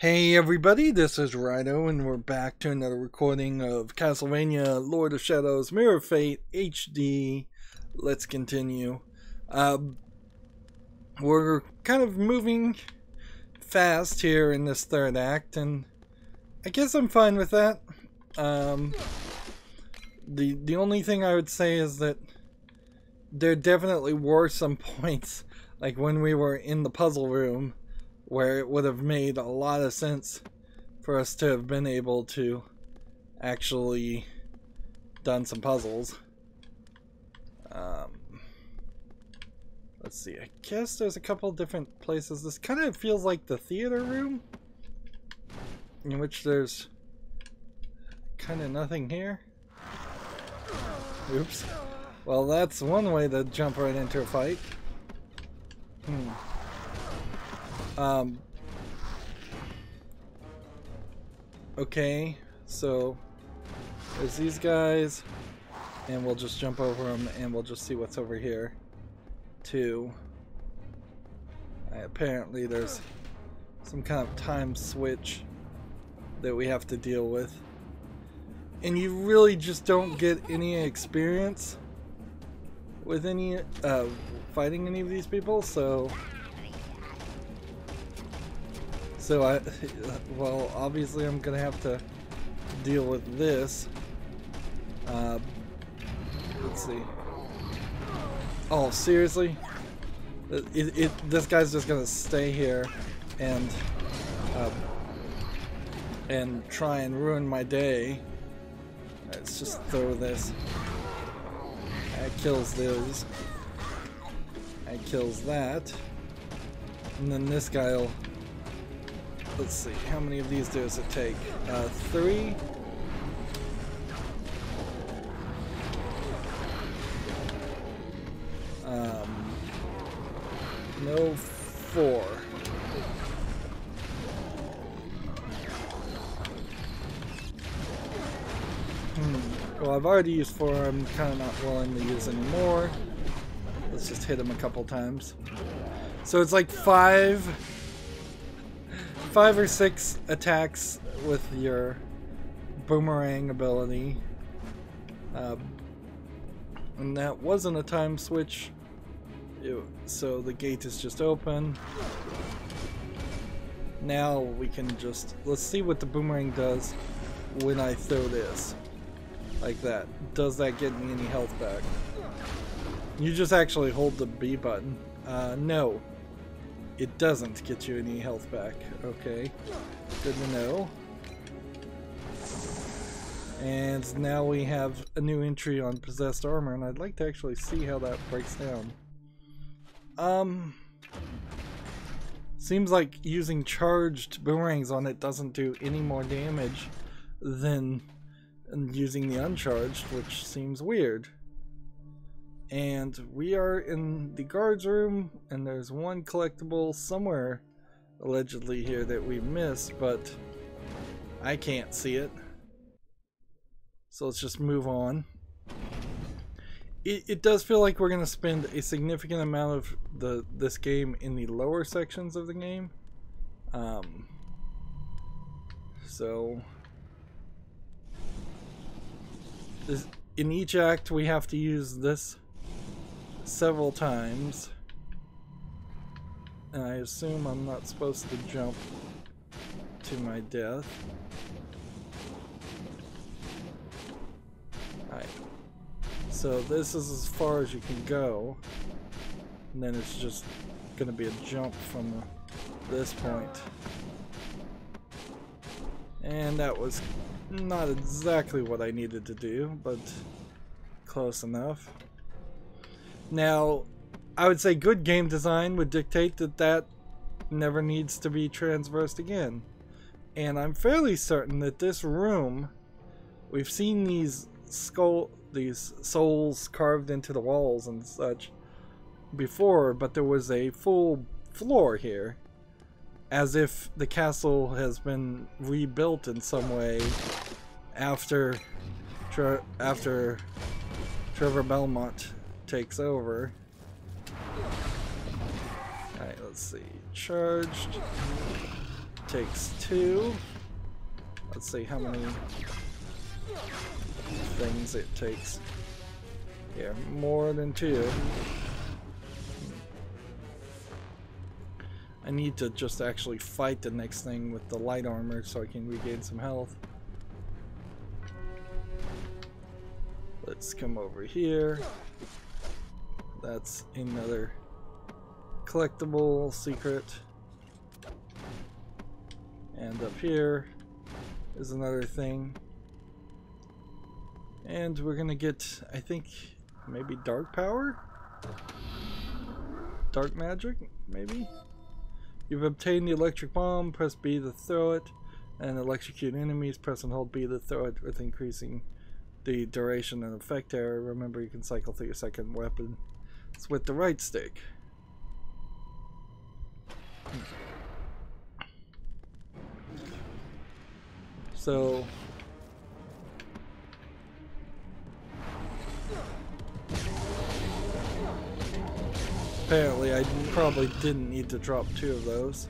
Hey everybody, this is Rydo, and we're back to another recording of Castlevania Lord of Shadows Mirror of Fate HD. Let's continue. We're kind of moving fast here in this third act, and I guess I'm fine with that. The only thing I would say is that there definitely were some points, like when we were in the puzzle room, where it would have made a lot of sense for us to have been able to actually done some puzzles. Let's see, I guess there's a couple different places. This kind of feels like the theater room, in which there's kind of nothing here. Oops. Well, that's one way to jump right into a fight. Okay, so there's these guys, and we'll just jump over them, and we'll just see what's over here, too. Apparently there's some kind of time switch that we have to deal with. And you really just don't get any experience with any, fighting any of these people, so well, obviously I'm gonna have to deal with this. Let's see. Oh, seriously? This guy's just gonna stay here and try and ruin my day. Let's just throw this. That kills those. That kills that. And then this guy'll... Let's see, how many of these does it take? 3? No, 4. Well, I've already used 4. I'm kind of not willing to use any more. Let's just hit him a couple times. So it's like 5 or 6 attacks with your boomerang ability. And that wasn't a time switch. So the gate is just open. Now we can just... Let's see what the boomerang does when I throw this. Like that. Does that get me any health back? You just actually hold the B button. No. It doesn't get you any health back. Okay. Good to know. And now we have a new entry on possessed armor, and I'd like to actually see how that breaks down. Seems like using charged boomerangs on it doesn't do any more damage than using the uncharged, which seems weird. And we are in the guards room, and there's one collectible somewhere allegedly here that we missed, but I can't see it. So let's just move on. It does feel like we're going to spend a significant amount of this game in the lower sections of the game. So in each act we have to use this several times, and I assume I'm not supposed to jump to my death. Alright, so this is as far as you can go, and then it's just gonna be a jump from this point. And that was not exactly what I needed to do, but close enough. Now, I would say good game design would dictate that never needs to be transversed again. And I'm fairly certain that this room, we've seen these souls carved into the walls and such before, but there was a full floor here, as if the castle has been rebuilt in some way after Trevor Belmont takes over. Alright, let's see. Charged. takes 2. Let's see how many things it takes. Yeah, more than 2. I need to just actually fight the next thing with the light armor so I can regain some health. Let's come over here. That's another collectible secret. And up here is another thing. And we're gonna get, I think, maybe dark power? Dark magic, maybe? You've obtained the electric bomb, press B to throw it, and electrocute enemies, press and hold B to throw it with increasing the duration and effect area. Remember, you can cycle through your second weapon. It's with the right stick. So apparently I probably didn't need to drop 2 of those.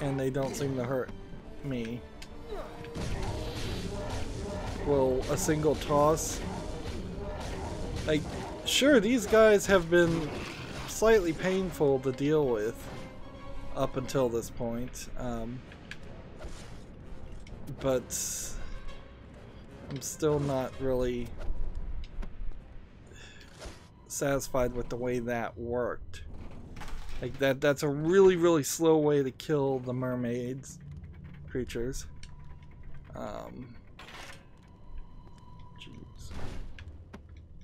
And they don't seem to hurt me. Will a single toss? Like, sure, these guys have been slightly painful to deal with up until this point. But I'm still not really satisfied with the way that worked. Like that's a really slow way to kill the mermaids creatures. Jeez.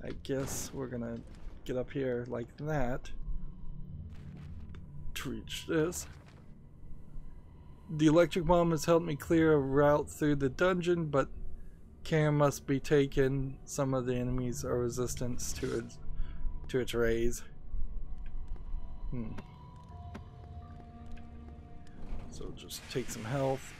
I guess we're gonna get up here like that to reach this. The electric bomb has helped me clear a route through the dungeon, but care must be taken. Some of the enemies are resistant to its rays. So just take some health.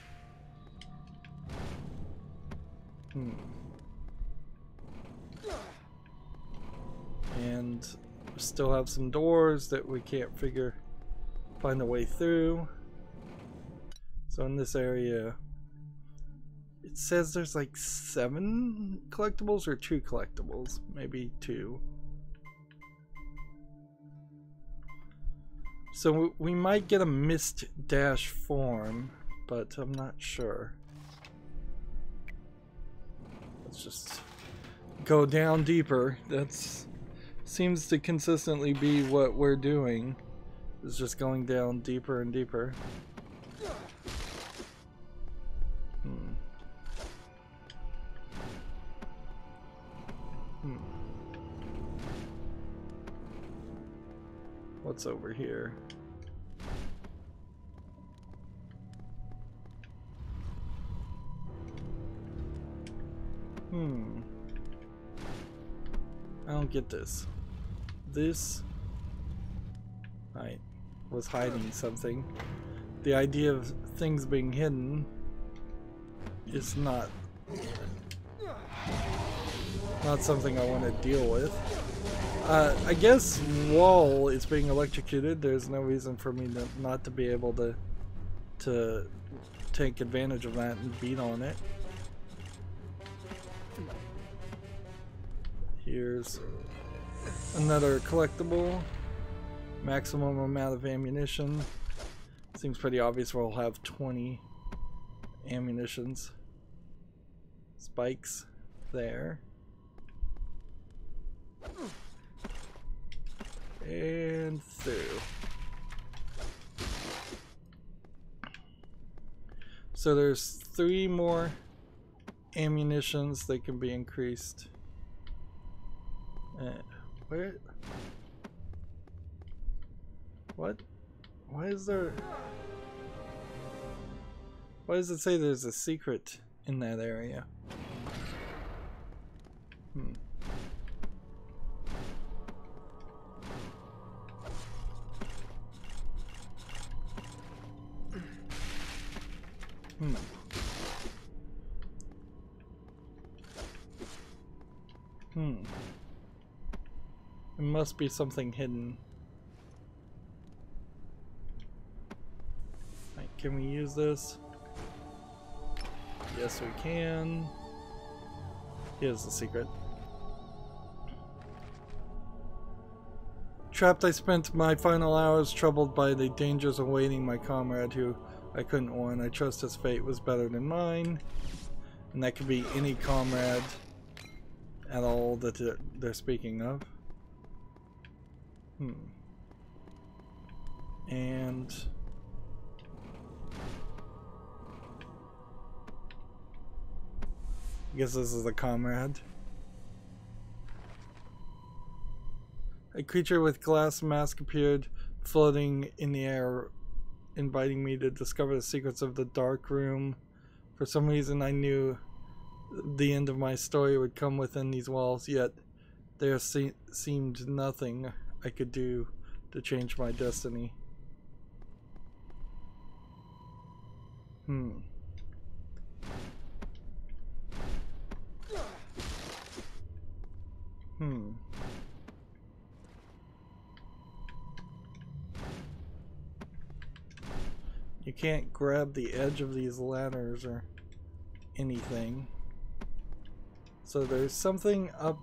And still have some doors that we can't find a way through. So in this area, it says there's like 7 collectibles or 2 collectibles, maybe 2. So we might get a mist dash form, but I'm not sure. Let's just go down deeper. That's seems to consistently be what we're doing, is just going down deeper and deeper. What's over here? I don't get this. This I was hiding something. The idea of things being hidden is not something I want to deal with. I guess while it's being electrocuted, there's no reason for me not to be able to take advantage of that and beat on it. Here's another collectible. Maximum amount of ammunition. Seems pretty obvious we'll have 20 ammunitions. Spikes there. And through. So there's 3 more ammunitions that can be increased. Where? What? Why is there? Why does it say there's a secret in that area? There must be something hidden. can we use this? Yes, we can. Here's the secret. Trapped, I spent my final hours troubled by the dangers awaiting my comrade who I couldn't warn. I trust his fate was better than mine. And that could be any comrade at all that they're speaking of. And I guess this is a comrade. A creature with glass mask appeared, floating in the air, inviting me to discover the secrets of the dark room. For some reason I knew the end of my story would come within these walls, yet there seemed nothing I could do to change my destiny. You can't grab the edge of these ladders or anything. So there's something up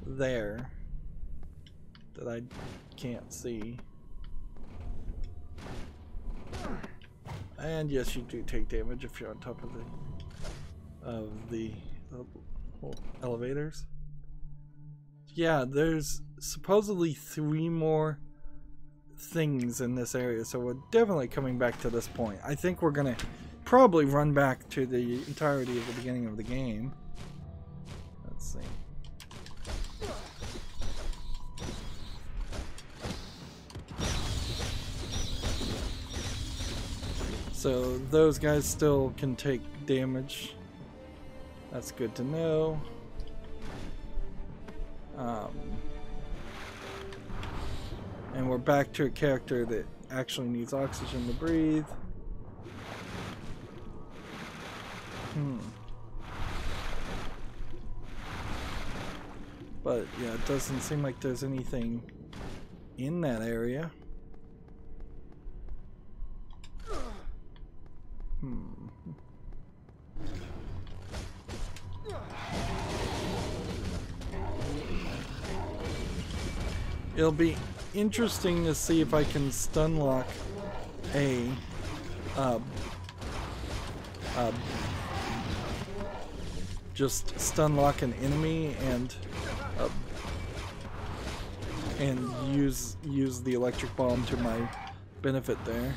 there that I can't see. And yes, you do take damage if you're on top of the elevators. Yeah, there's supposedly 3 more things in this area, so we're definitely coming back to this point. I think we're gonna probably run back to the entirety of the beginning of the game. Let's see. So those guys still can take damage. That's good to know. And we're back to a character that actually needs oxygen to breathe. But yeah, it doesn't seem like there's anything in that area. It'll be interesting to see if I can stun lock just stun lock an enemy and use the electric bomb to my benefit there.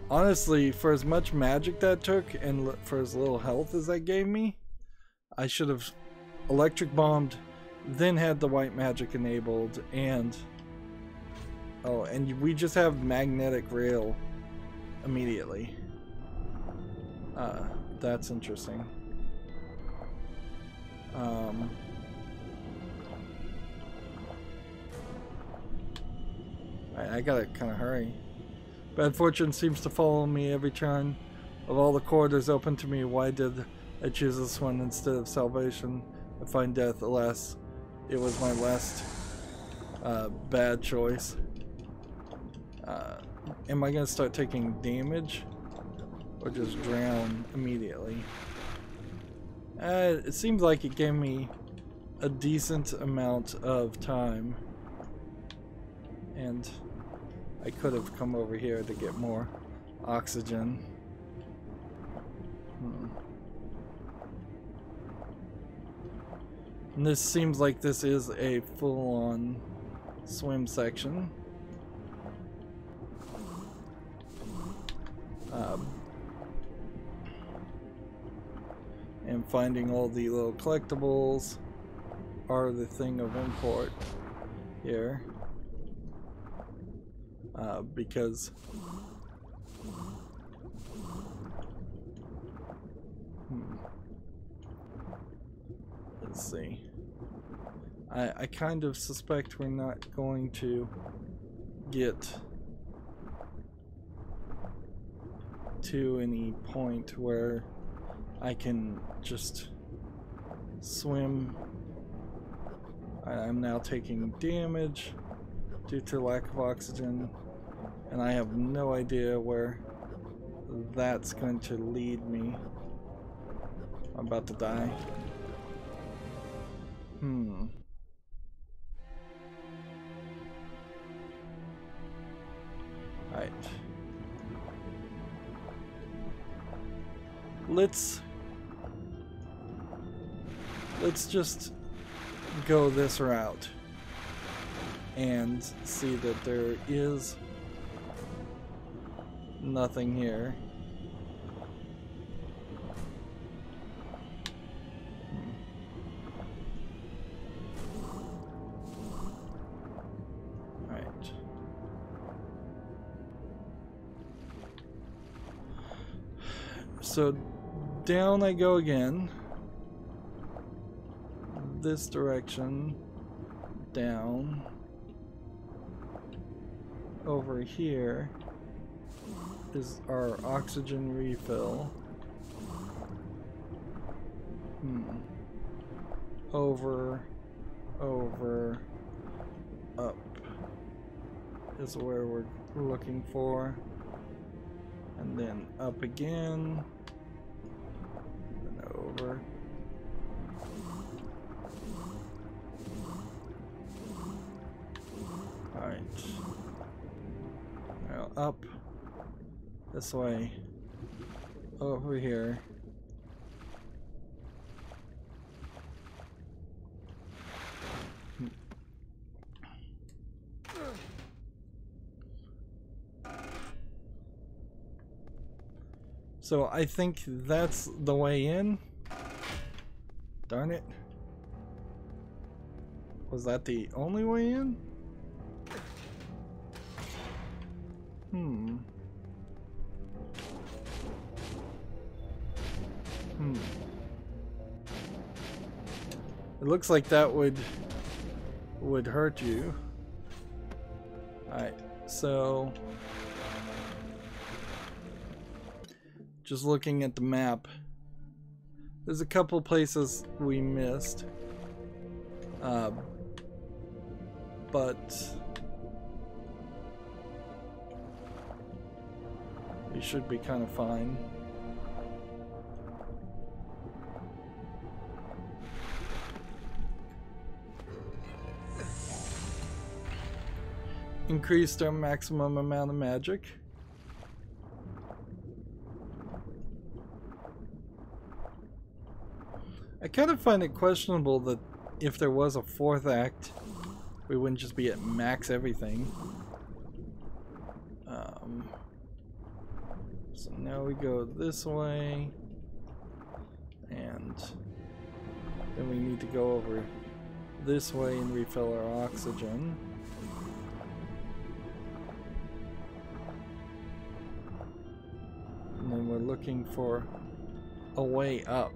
Honestly, for as much magic that took and for as little health as that gave me, I should have electric bombed, then had the white magic enabled, and we just have magnetic rail immediately. That's interesting. I gotta kind of hurry. Bad fortune seems to follow me every turn. Of all the corridors open to me, why did I choose this one instead of salvation? I find death, alas, it was my last bad choice. Am I gonna start taking damage or just drown immediately? It seems like it gave me a decent amount of time, and I could have come over here to get more oxygen. And this seems like this is a full-on swim section. And finding all the little collectibles are the thing of import here. Because let's see, I kind of suspect we're not going to get to any point where I can just swim I'm now taking damage due to lack of oxygen, and I have no idea where that's going to lead me. I'm about to die. Alright. Let's just go this route and see that there is nothing here. Alright. So down I go again. This direction. Down. Over here is our oxygen refill. Over, up is where we're looking for. And then up again. And over. Alright. Now up this way. Over here. So I think that's the way in. Darn it. Was that the only way in? It looks like that would hurt you. Alright, so just looking at the map, there's a couple places we missed, but we should be kind of fine. Increased our maximum amount of magic. I kind of find it questionable that if there was a fourth act, we wouldn't just be at max everything. So now we go this way, and then we need to go over this way and refill our oxygen. And then we're looking for a way up.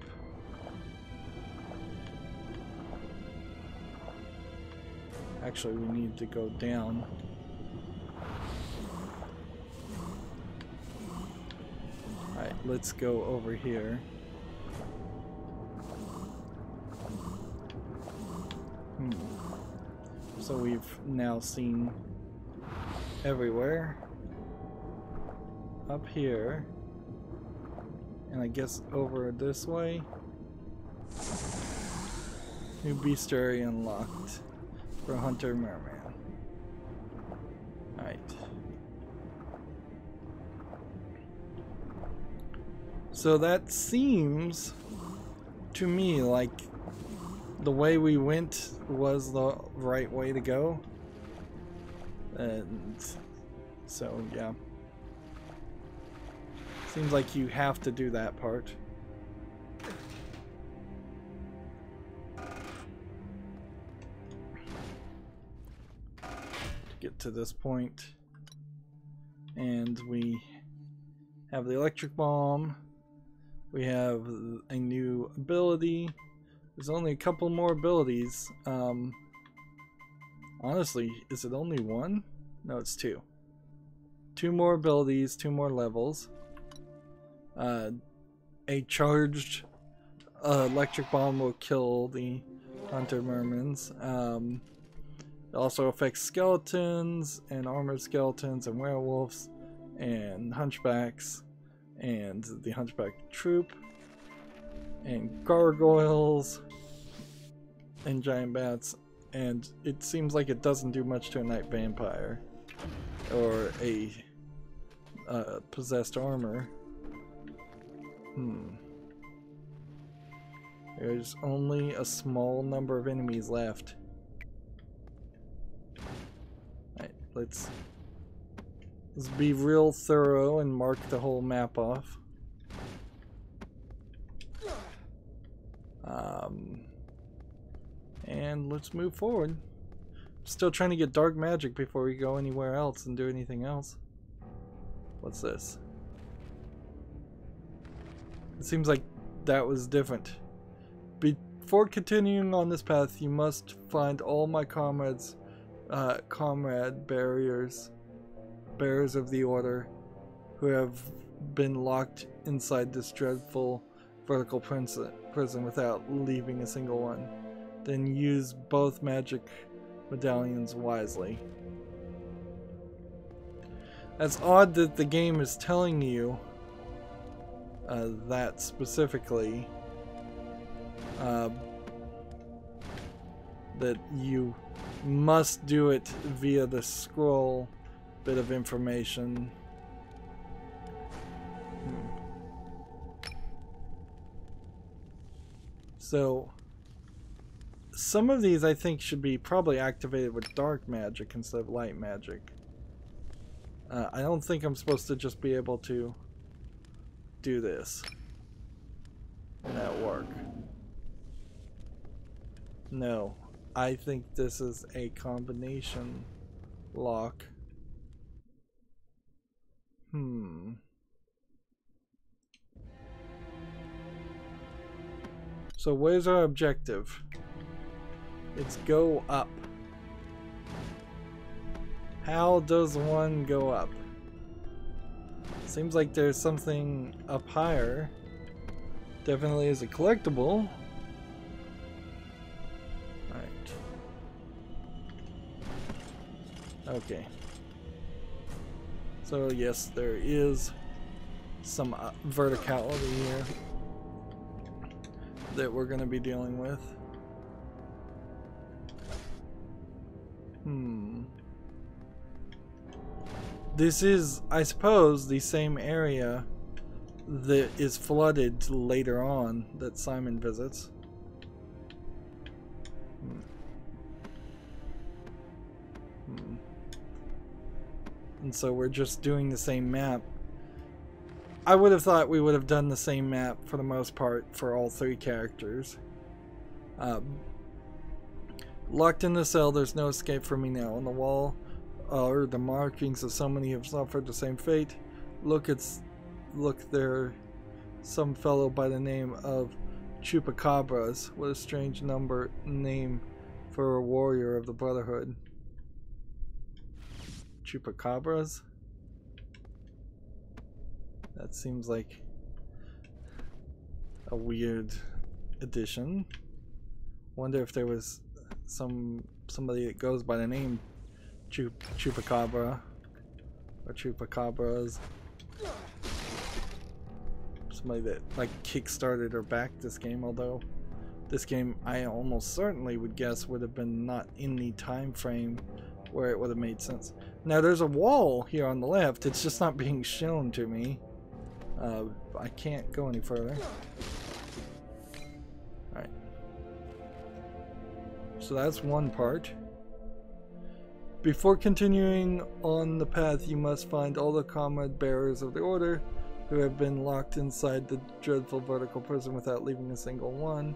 Actually, we need to go down. Alright, let's go over here. So we've now seen everywhere. Up here. And I guess over this way. New bestiary unlocked for Hunter Merman. Alright. So that seems to me like the way we went was the right way to go. And so, yeah. Seems like you have to do that part. To get to this point. And we have the electric bomb. We have a new ability. There's only a couple more abilities. Honestly, is it only one? No, it's two. Two more abilities, two more levels. A charged electric bomb will kill the hunter mermans. It also affects skeletons and armored skeletons and werewolves and hunchbacks and the hunchback troop and gargoyles and giant bats, and it seems like it doesn't do much to a night vampire or a possessed armor. There's only a small number of enemies left. Alright, let's be real thorough and mark the whole map off. And let's move forward. Still trying to get dark magic before we go anywhere else and do anything else. What's this? It seems like that was different. Before continuing on this path, you must find all my comrades, bearers of the order, who have been locked inside this dreadful vertical prison without leaving a single one. Then use both magic medallions wisely. It's odd that the game is telling you that specifically, that you must do it via the scroll bit of information. So some of these I think should be probably activated with dark magic instead of light magic. I don't think I'm supposed to just be able to do this and that work. No, I think this is a combination lock. So where's our objective? It's go up. How does one go up? Seems like there's something up higher. Definitely is a collectible. Alright. Okay. So yes, there is some verticality here that we're going to be dealing with. This is, I suppose, the same area that is flooded later on that Simon visits. And so we're just doing the same map. I would have thought we would have done the same map for the most part for all three characters. Locked in the cell, there's no escape for me now. On the wall are the markings of so many who have suffered the same fate. Look there, some fellow by the name of Chupacabras. What a strange name for a warrior of the Brotherhood. Chupacabras? That seems like a weird addition. Wonder if there was somebody that goes by the name Chupacabra or Chupacabras. Somebody that like kickstarted or backed this game, although this game I almost certainly would guess would have been not in the time frame where it would have made sense. Now there's a wall here on the left, it's just not being shown to me. I can't go any further. Alright. So that's one part. Before continuing on the path, you must find all the comrade bearers of the order who have been locked inside the dreadful vertical prison without leaving a single one.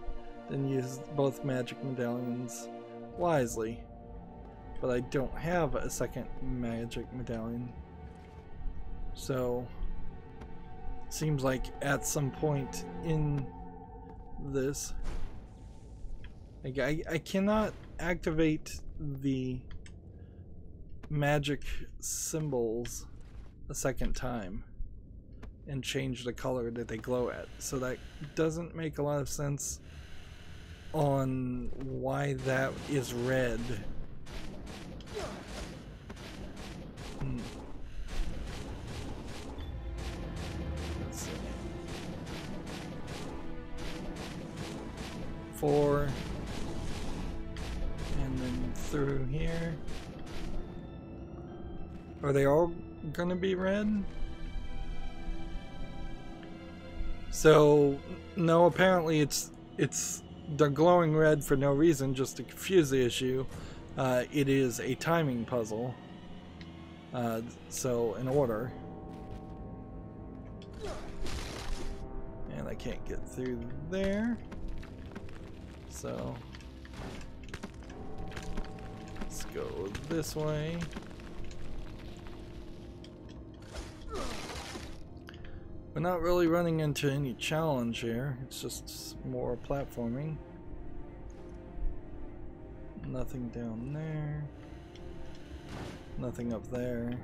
Then use both magic medallions wisely. But I don't have a second magic medallion. So seems like at some point in this, I cannot activate the magic symbols a second time and change the color that they glow at. So that doesn't make a lot of sense on why that is red. Let's see. 4. And then through here. Are they all gonna be red? So no, apparently they're glowing red for no reason, just to confuse the issue. It is a timing puzzle. So in order. And I can't get through there. So let's go this way. We're not really running into any challenge here. It's just more platforming. Nothing down there. Nothing up there.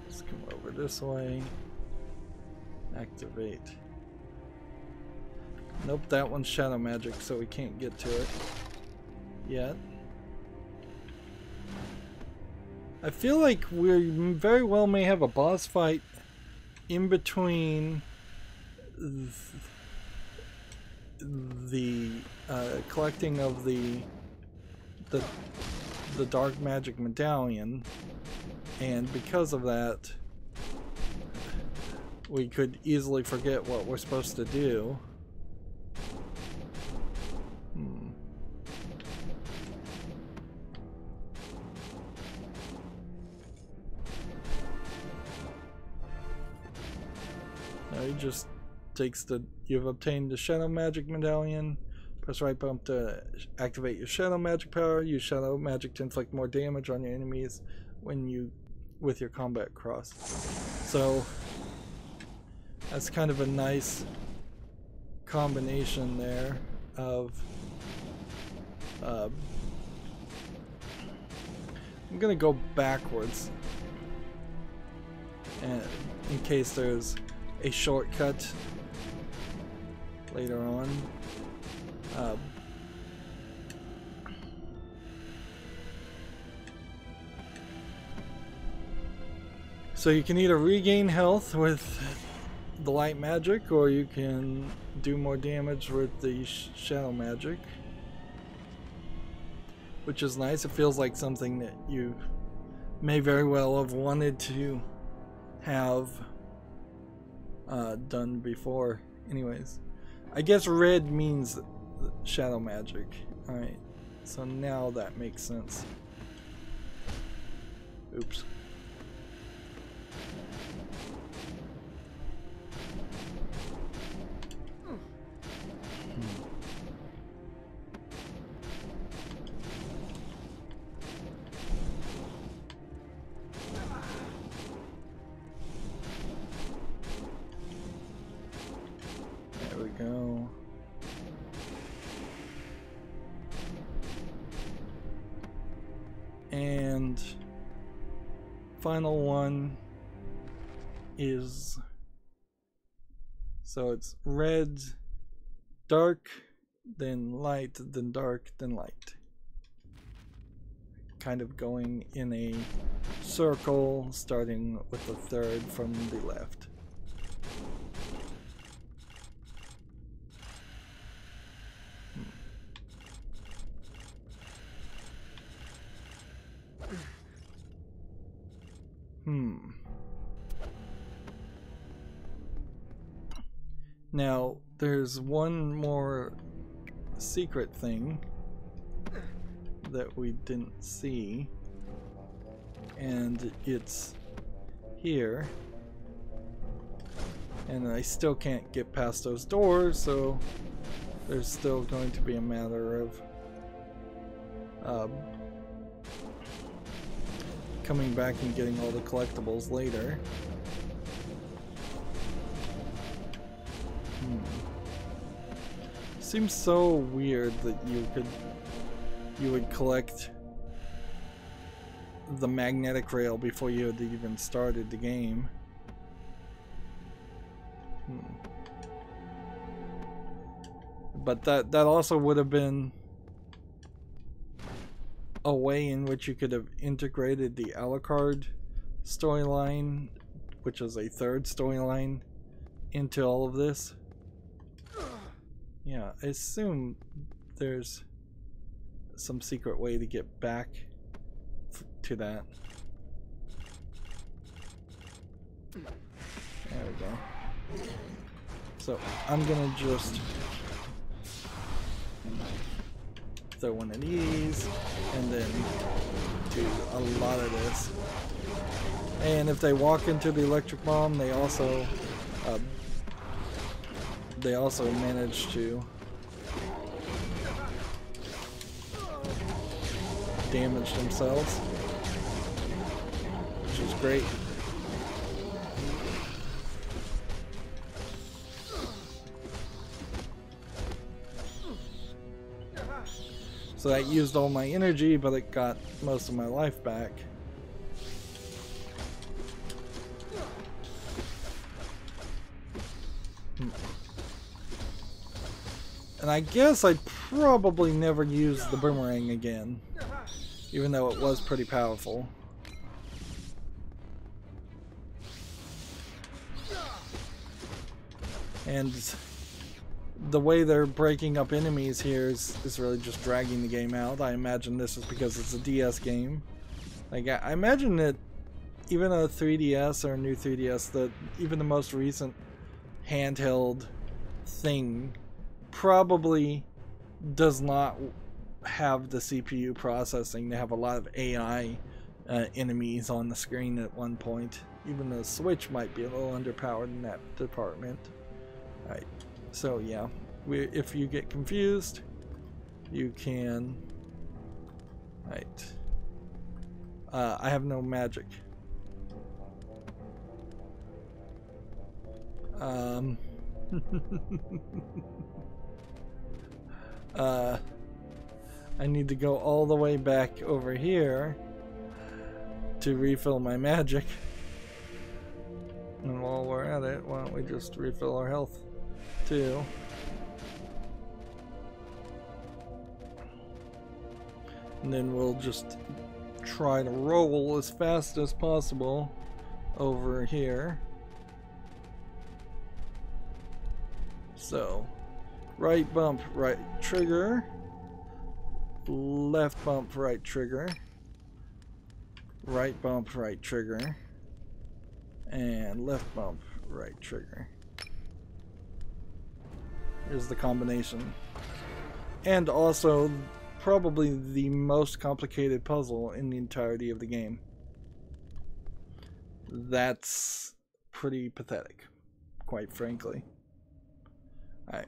Let's come over this way. Activate. Nope, that one's shadow magic, so we can't get to it yet. I feel like we very well may have a boss fight in between the collecting of the dark magic medallion, and because of that we could easily forget what we're supposed to do. It just takes you've obtained the shadow magic medallion. Press right bump to activate your shadow magic power. Use shadow magic to inflict more damage on your enemies with your combat cross. So that's kind of a nice combination there of I'm gonna go backwards, and in case there's a shortcut later on. So you can either regain health with the light magic, or you can do more damage with the shadow magic, which is nice. It feels like something that you may very well have wanted to have done before. Anyways, I guess red means shadow magic. Alright, so now that makes sense. Oops. Go. And final one is, so it's red, dark, then light, then dark, then light. Kind of going in a circle, starting with the third from the left. Now, there's one more secret thing that we didn't see, and it's here, and I still can't get past those doors, so there's still going to be a matter of coming back and getting all the collectibles later. Seems so weird that you would collect the magnetic rail before you had even started the game. But that also would have been a way in which you could have integrated the Alucard storyline, which is a third storyline, into all of this. Yeah, I assume there's some secret way to get back to that. There we go. So I'm gonna just throw one of these and then do a lot of this. And if they walk into the electric bomb, they also manage to damage themselves, which is great. So that used all my energy, but it got most of my life back. And I guess I'd probably never use the boomerang again, even though it was pretty powerful. And the way they're breaking up enemies here is really just dragging the game out. I imagine this is because it's a DS game. Like, I imagine that even a 3DS or a new 3DS, that even the most recent handheld thing probably does not have the CPU processing to have a lot of AI enemies on the screen at one point. Even the Switch might be a little underpowered in that department. Alright, so yeah, if you get confused, you can... Right. I have no magic. I need to go all the way back over here to refill my magic. And while we're at it, why don't we just refill our health too? And then we'll just try to roll as fast as possible over here. So, right bump, right trigger. Left bump, right trigger. Right bump, right trigger. And left bump, right trigger. Here's the combination. And also, probably the most complicated puzzle in the entirety of the game. That's pretty pathetic, quite frankly. Alright.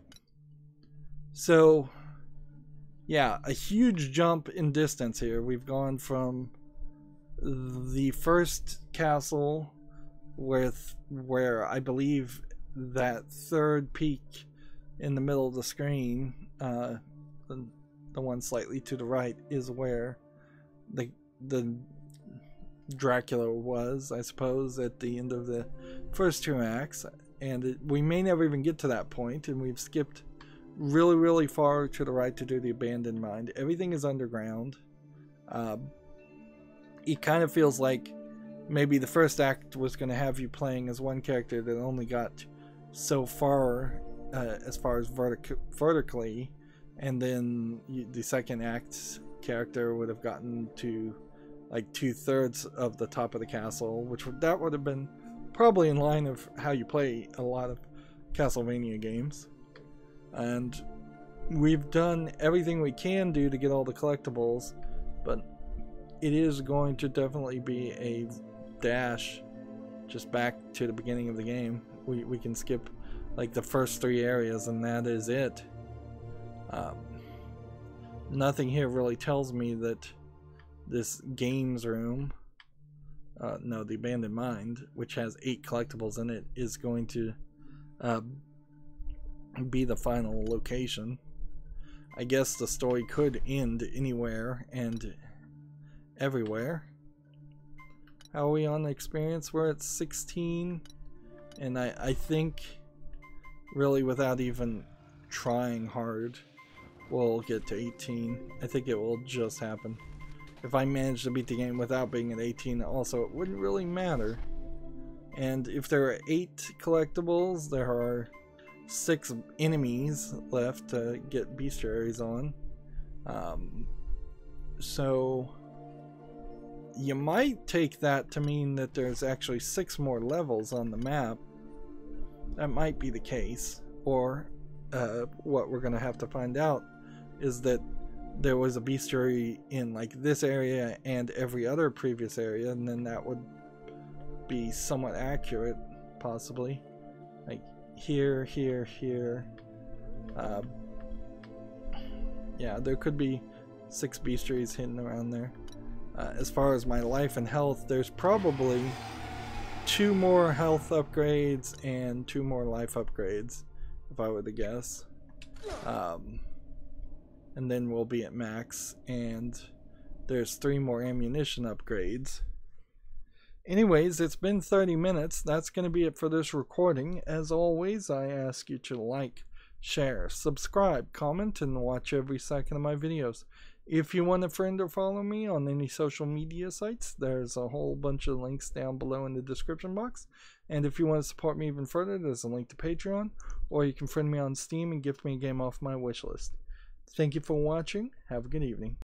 So, yeah, a huge jump in distance here. We've gone from the first castle where I believe that third peak in the middle of the screen, the one slightly to the right, is where the Dracula was, I suppose, at the end of the first two acts. And we may never even get to that point, and we've skipped really far to the right to do the abandoned mine. Everything is underground. It kind of feels like maybe the first act was going to have you playing as one character that only got so far as vertically, and then the second act character would have gotten to like 2/3 of the top of the castle, that would have been probably in line of how you play a lot of Castlevania games. And we've done everything we can do to get all the collectibles, but it is going to definitely be a dash just back to the beginning of the game. We can skip like the first 3 areas and that is it. Nothing here really tells me that this games room, no, the abandoned mine, which has 8 collectibles in it, is going to be the final location. I guess the story could end anywhere and everywhere. How are we on experience? We're at 16, and I think really without even trying hard, we'll get to 18. I think it will just happen. If I manage to beat the game without being at 18 also, it wouldn't really matter. And if there are 8 collectibles, there are 6 enemies left to get bestiaries on. So you might take that to mean that there's actually 6 more levels on the map. That might be the case. Or what we're going to have to find out is that there was a bestiary in like this area and every other previous area, and then that would be somewhat accurate, possibly. Like here, here, here. Yeah, there could be 6 bestiaries hidden around there. As far as my life and health, there's probably 2 more health upgrades and 2 more life upgrades, if I were to guess. And then we'll be at max, and there's 3 more ammunition upgrades. Anyways, it's been 30 minutes. That's going to be it for this recording. As always, I ask you to like, share, subscribe, comment, and watch every second of my videos. If you want a friend or follow me on any social media sites, there's a whole bunch of links down below in the description box. And if you want to support me even further, there's a link to Patreon, or you can friend me on Steam and gift me a game off my wishlist. Thank you for watching. Have a good evening.